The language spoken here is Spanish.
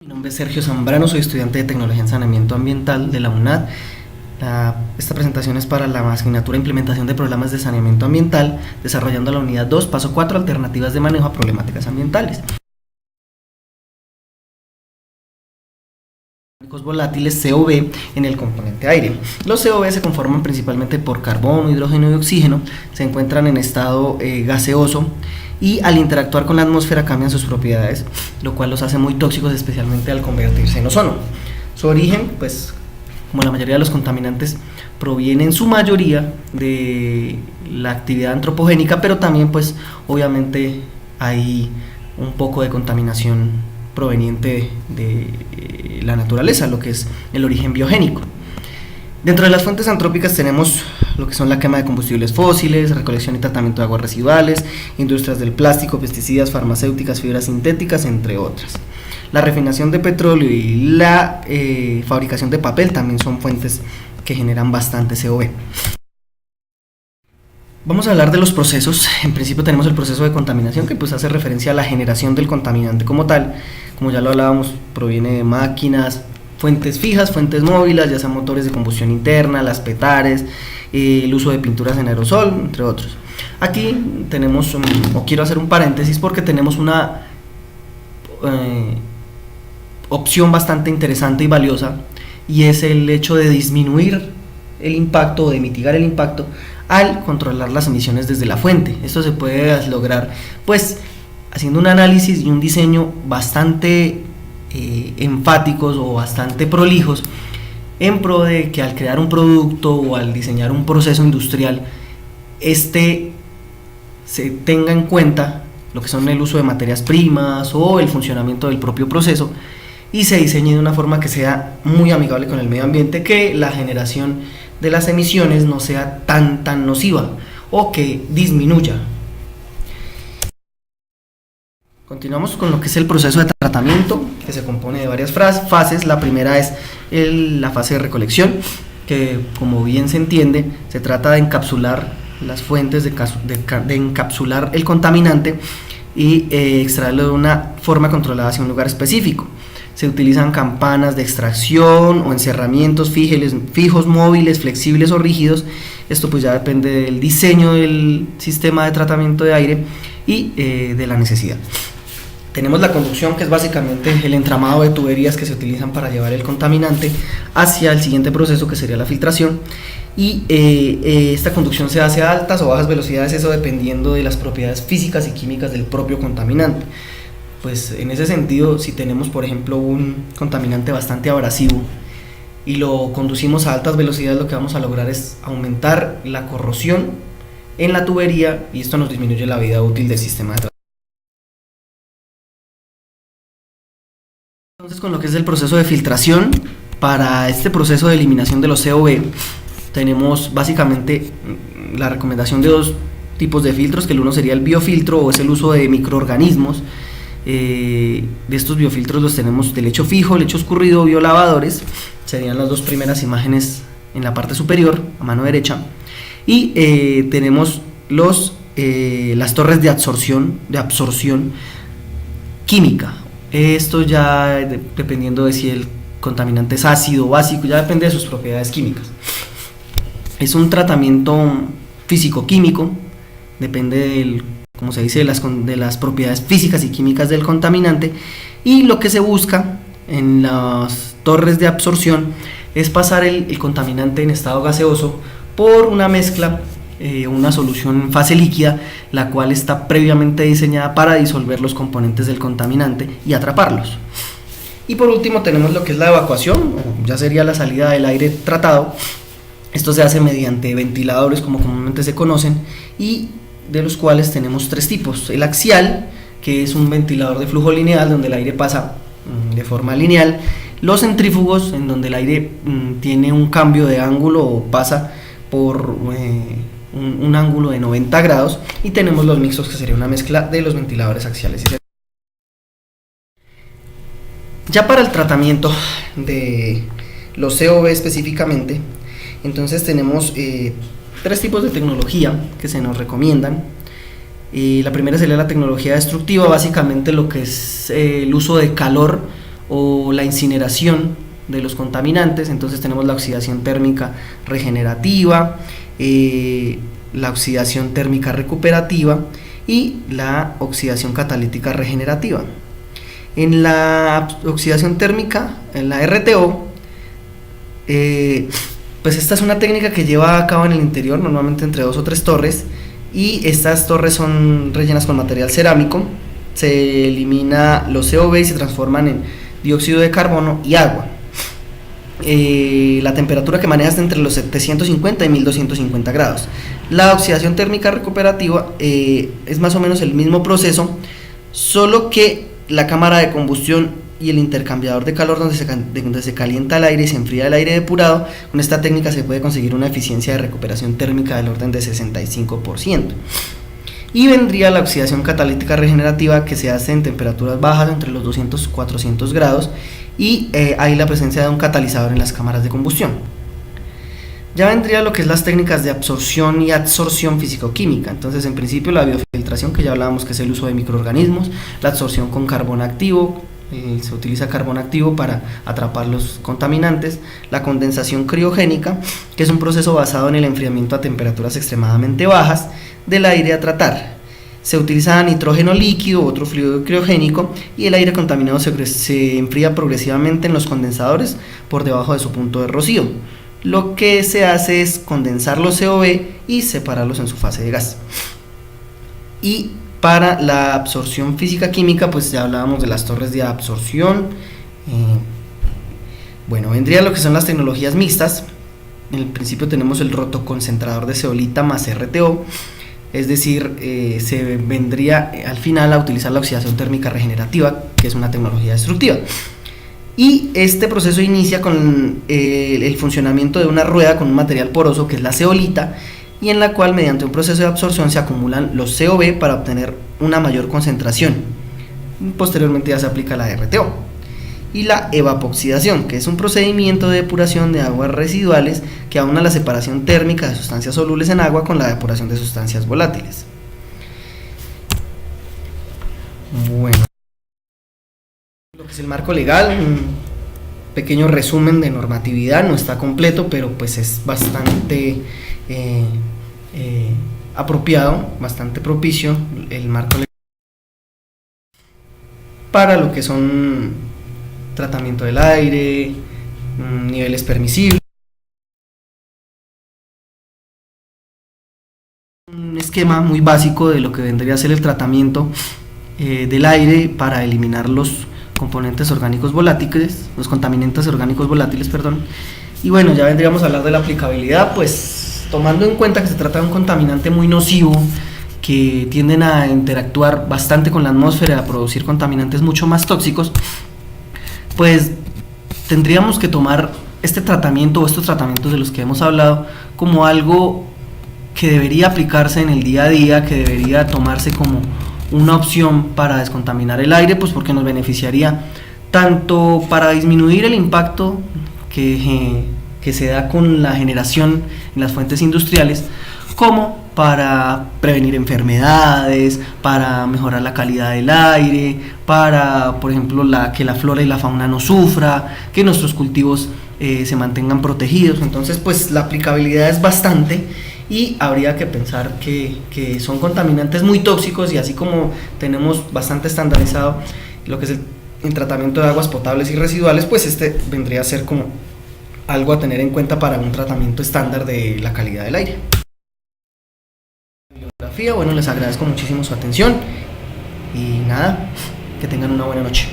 Mi nombre es Sergio Zambrano, soy estudiante de Tecnología en Saneamiento Ambiental de la UNAD. Esta presentación es para la asignatura Implementación de Programas de Saneamiento Ambiental, desarrollando la unidad 2, paso 4, Alternativas de manejo a problemáticas ambientales. Volátiles COV en el componente aire. Los COV se conforman principalmente por carbono, hidrógeno y oxígeno, se encuentran en estado gaseoso y al interactuar con la atmósfera cambian sus propiedades, lo cual los hace muy tóxicos, especialmente al convertirse en ozono. Su origen, pues como la mayoría de los contaminantes, proviene en su mayoría de la actividad antropogénica, pero también pues obviamente hay un poco de contaminación proveniente de la naturaleza, lo que es el origen biogénico. Dentro de las fuentes antrópicas tenemos lo que son la quema de combustibles fósiles, recolección y tratamiento de aguas residuales, industrias del plástico, pesticidas, farmacéuticas, fibras sintéticas, entre otras. La refinación de petróleo y la fabricación de papel también son fuentes que generan bastante CO2. Vamos a hablar de los procesos. En principio tenemos el proceso de contaminación, que pues hace referencia a la generación del contaminante como tal. Como ya lo hablábamos, proviene de máquinas, fuentes fijas, fuentes móviles, ya sean motores de combustión interna, las petares, el uso de pinturas en aerosol, entre otros. Aquí tenemos, o quiero hacer un paréntesis porque tenemos una opción bastante interesante y valiosa, y es el hecho de disminuir el impacto o de mitigar el impacto al controlar las emisiones desde la fuente. Esto se puede lograr pues haciendo un análisis y un diseño bastante enfáticos o bastante prolijos en pro de que al crear un producto o al diseñar un proceso industrial se tenga en cuenta lo que son el uso de materias primas o el funcionamiento del propio proceso y se diseñe de una forma que sea muy amigable con el medio ambiente, que la generación de las emisiones no sea tan nociva o que disminuya. Continuamos con lo que es el proceso de tratamiento, que se compone de varias fases. La primera es la fase de recolección, que como bien se entiende, se trata de encapsular las fuentes, de encapsular el contaminante y extraerlo de una forma controlada hacia un lugar específico. Se utilizan campanas de extracción o encerramientos fijos, móviles, flexibles o rígidos. Esto pues ya depende del diseño del sistema de tratamiento de aire y de la necesidad. Tenemos la conducción, que es básicamente el entramado de tuberías que se utilizan para llevar el contaminante hacia el siguiente proceso, que sería la filtración. Y esta conducción se hace a altas o bajas velocidades, eso dependiendo de las propiedades físicas y químicas del propio contaminante. Pues en ese sentido, si tenemos por ejemplo un contaminante bastante abrasivo y lo conducimos a altas velocidades, lo que vamos a lograr es aumentar la corrosión en la tubería y esto nos disminuye la vida útil del sistema de tratamiento. Entonces, con lo que es el proceso de filtración, para este proceso de eliminación de los COV tenemos básicamente la recomendación de dos tipos de filtros, que el uno sería el biofiltro, o es el uso de microorganismos. De estos biofiltros los tenemos de lecho fijo, lecho escurrido, biolavadores. Serían las dos primeras imágenes en la parte superior, a mano derecha. Y tenemos las torres de absorción química. Esto ya dependiendo de si el contaminante es ácido o básico, ya depende de sus propiedades químicas. Es un tratamiento físico-químico, depende como se dice, de las propiedades físicas y químicas del contaminante, y lo que se busca en las torres de absorción es pasar el contaminante en estado gaseoso por una mezcla, una solución en fase líquida, la cual está previamente diseñada para disolver los componentes del contaminante y atraparlos. Y por último tenemos lo que es la evacuación, o ya sería la salida del aire tratado. Esto se hace mediante ventiladores, como comúnmente se conocen, y de los cuales tenemos tres tipos. El axial, que es un ventilador de flujo lineal donde el aire pasa de forma lineal. Los centrífugos, en donde el aire tiene un cambio de ángulo o pasa por un ángulo de 90 grados, y tenemos los mixtos, que sería una mezcla de los ventiladores axiales. Ya para el tratamiento de los COV específicamente, entonces tenemos tres tipos de tecnología que se nos recomiendan. La primera sería la tecnología destructiva, básicamente lo que es el uso de calor o la incineración de los contaminantes. Entonces tenemos la oxidación térmica regenerativa, la oxidación térmica recuperativa y la oxidación catalítica regenerativa. En la oxidación térmica, en la RTO, pues esta es una técnica que lleva a cabo en el interior, normalmente entre 2 o 3 torres, y estas torres son rellenas con material cerámico. Se elimina los COB y se transforman en dióxido de carbono y agua. La temperatura que maneja es entre los 750 y 1250 grados. La oxidación térmica recuperativa es más o menos el mismo proceso, solo que la cámara de combustión y el intercambiador de calor donde se calienta el aire y se enfría el aire depurado, con esta técnica se puede conseguir una eficiencia de recuperación térmica del orden de 65%. Y vendría la oxidación catalítica regenerativa, que se hace en temperaturas bajas entre los 200 y 400 grados, y hay la presencia de un catalizador en las cámaras de combustión. Ya vendría lo que es las técnicas de absorción y adsorción físico-química. Entonces, en principio, la biofiltración, que ya hablábamos, que es el uso de microorganismos; la absorción con carbón activo, se utiliza carbón activo para atrapar los contaminantes; la condensación criogénica, que es un proceso basado en el enfriamiento a temperaturas extremadamente bajas del aire a tratar. Se utiliza nitrógeno líquido, otro fluido criogénico, y el aire contaminado se enfría progresivamente en los condensadores por debajo de su punto de rocío. Lo que se hace es condensar los COB y separarlos en su fase de gas. Y para la absorción física-química, pues ya hablábamos de las torres de absorción. Bueno, vendría lo que son las tecnologías mixtas. En el principio tenemos el rotoconcentrador de zeolita más RTO, es decir, se vendría al final a utilizar la oxidación térmica regenerativa, que es una tecnología destructiva. Y este proceso inicia con el funcionamiento de una rueda con un material poroso, que es la zeolita, y en la cual, mediante un proceso de absorción, se acumulan los COB para obtener una mayor concentración. Posteriormente ya se aplica la RTO. Y la evapoxidación, que es un procedimiento de depuración de aguas residuales que aúna la separación térmica de sustancias solubles en agua con la depuración de sustancias volátiles. Bueno, lo que es el marco legal, un pequeño resumen de normatividad, no está completo, pero pues es bastante apropiado, bastante propicio el marco legal para lo que son tratamiento del aire, niveles permisibles. Un esquema muy básico de lo que vendría a ser el tratamiento del aire para eliminar los componentes orgánicos volátiles, los contaminantes orgánicos volátiles, perdón. Y bueno, ya vendríamos a hablar de la aplicabilidad, pues tomando en cuenta que se trata de un contaminante muy nocivo, que tienden a interactuar bastante con la atmósfera, a producir contaminantes mucho más tóxicos, pues tendríamos que tomar este tratamiento o estos tratamientos de los que hemos hablado como algo que debería aplicarse en el día a día, que debería tomarse como una opción para descontaminar el aire, pues porque nos beneficiaría tanto para disminuir el impacto que se da con la generación en las fuentes industriales, como para prevenir enfermedades, para mejorar la calidad del aire, para, por ejemplo, que la flora y la fauna no sufra, que nuestros cultivos se mantengan protegidos. Entonces, pues la aplicabilidad es bastante, y habría que pensar que son contaminantes muy tóxicos, y así como tenemos bastante estandarizado lo que es el tratamiento de aguas potables y residuales, pues este vendría a ser como algo a tener en cuenta para un tratamiento estándar de la calidad del aire. Bueno, les agradezco muchísimo su atención y nada, que tengan una buena noche.